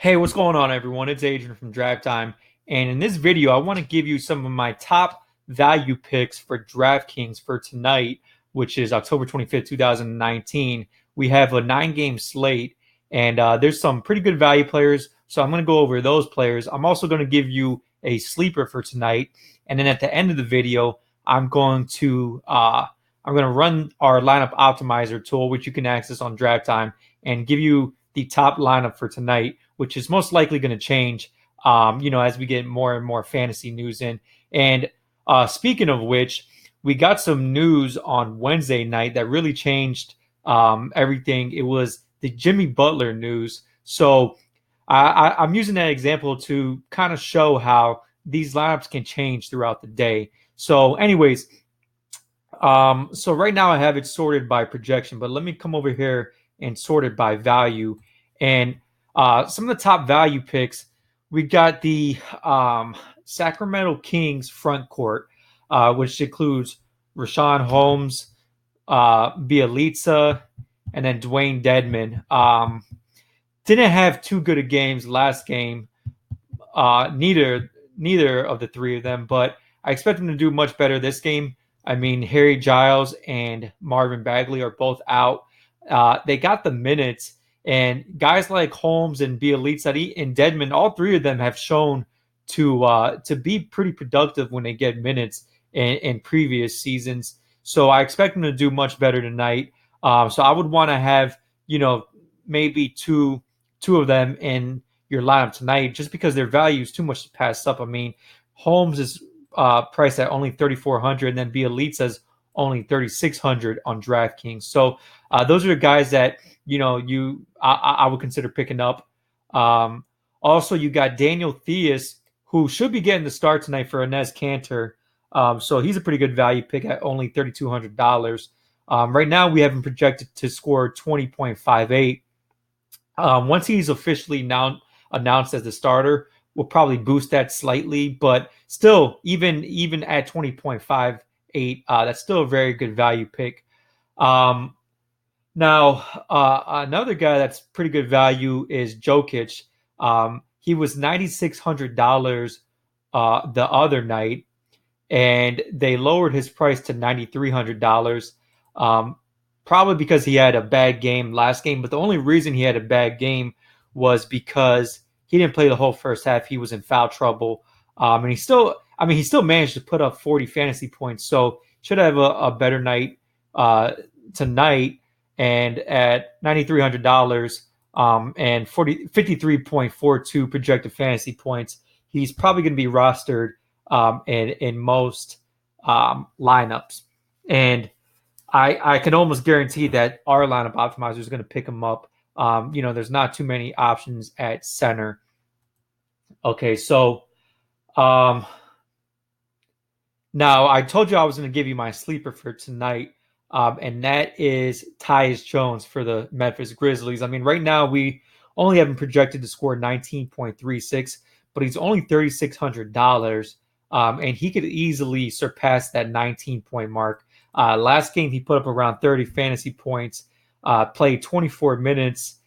Hey, what's going on, everyone? It's Adrian from Draft Time. And in this video, I want to give you some of my top value picks for DraftKings for tonight, which is October 25th, 2019. We have a 9 game slate, and there's some pretty good value players. So I'm going to go over those players. I'm also going to give you a sleeper for tonight. And then at the end of the video, I'm going to run our lineup optimizer tool, which you can access on Draft Time, and give you the top lineup for tonight, which is most likely going to change, as we get more and more fantasy news in. And speaking of which, we got some news on Wednesday night that really changed everything. It was the Jimmy Butler news. So I'm using that example to kind of show how these lineups can change throughout the day. So, anyways, so right now I have it sorted by projection, but let me come over here and sort it by value. And some of the top value picks, we got the Sacramento Kings front court, which includes Rashawn Holmes, Bielitsa, and then Dwayne Dedman. Didn't have too good of games last game, neither of the three of them, but I expect them to do much better this game. I mean, Harry Giles and Marvin Bagley are both out. They got the minutes, and guys like Holmes and Bielitsa and Dedman, all three of them have shown to be pretty productive when they get minutes in previous seasons. So I expect them to do much better tonight. So I would want to have maybe two of them in your lineup tonight, just because their value is too much to pass up. I mean, Holmes is priced at only 3,400, and then Bielitsa's only 3,600 on DraftKings. So those are the guys that I would consider picking up. Also, you got Daniel Theus, who should be getting the start tonight for Enes Kanter. So he's a pretty good value pick at only $3,200. Right now, we have him projected to score 20.58. Once he's officially now announced as the starter, we'll probably boost that slightly, but still, even at 20.58, that's still a very good value pick. Now, another guy that's pretty good value is Jokic. He was $9,600 the other night, and they lowered his price to $9,300. Probably because he had a bad game last game, but the only reason he had a bad game was because he didn't play the whole first half. He was in foul trouble, and he still managed to put up 40 fantasy points. So should have a better night tonight. And at $9,300 and 53.42 projected fantasy points, he's probably going to be rostered in most lineups. And I can almost guarantee that our lineup optimizer is going to pick him up. There's not too many options at center. Okay, so now I told you I was going to give you my sleeper for tonight, and that is Tyus Jones for the Memphis Grizzlies. I mean, right now we only have him projected to score 19.36, but he's only $3,600, and he could easily surpass that 19-point mark. Last game, he put up around 30 fantasy points, played 24 minutes,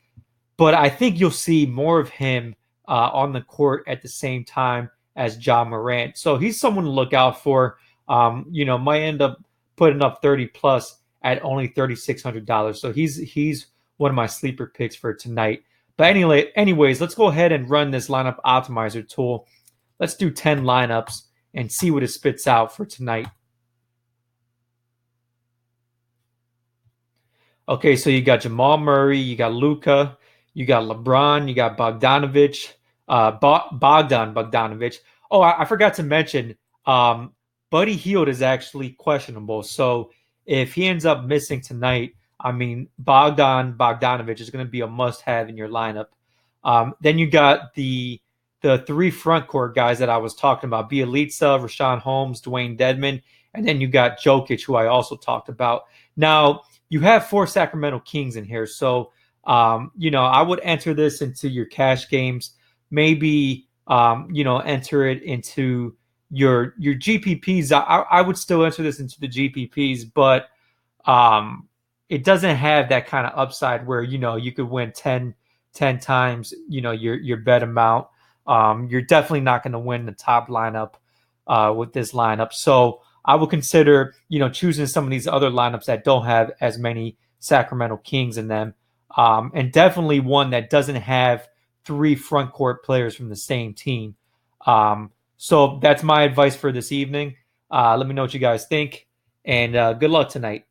but I think you'll see more of him on the court at the same time as Ja Morant. So he's someone to look out for. Might end up putting up 30 plus at only $3,600. So he's one of my sleeper picks for tonight. But anyways, let's go ahead and run this lineup optimizer tool. Let's do 10 lineups and see what it spits out for tonight. Okay, so you got Jamal Murray, you got Luka, you got LeBron, you got Bogdanovich, Bogdan Bogdanovich. Oh, I forgot to mention, Buddy Hield is actually questionable. So if he ends up missing tonight, I mean, Bogdanovich is going to be a must-have in your lineup. Then you got the three front court guys that I was talking about: Bielitsa, Rashawn Holmes, Dwayne Dedman, and then you got Jokic, who I also talked about. Now, you have 4 Sacramento Kings in here, so I would enter this into your cash games. Maybe enter it into your GPPs. I would still enter this into the GPPs, but it doesn't have that kind of upside where you could win 10 10 times, your bet amount. You're definitely not going to win the top lineup with this lineup. So I would consider, choosing some of these other lineups that don't have as many Sacramento Kings in them, and definitely one that doesn't have three front court players from the same team. So that's my advice for this evening. Let me know what you guys think, and good luck tonight.